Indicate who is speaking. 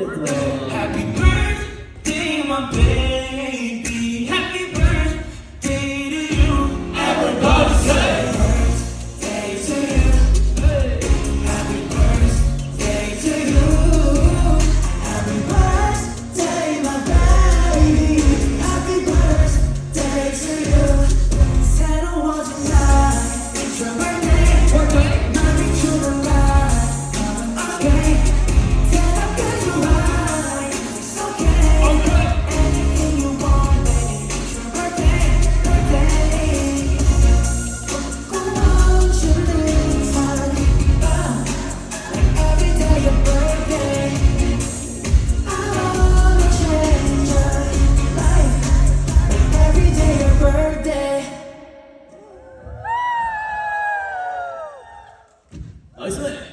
Speaker 1: Happy birthday, my baby. Happy birthday to you. Everybody say birthday to you. Happy birthday to you. Happy birthday, my baby. Happy birthday to you. Said I wasn't right. It's your birthday. Not be true to lie. Okay. 나이스!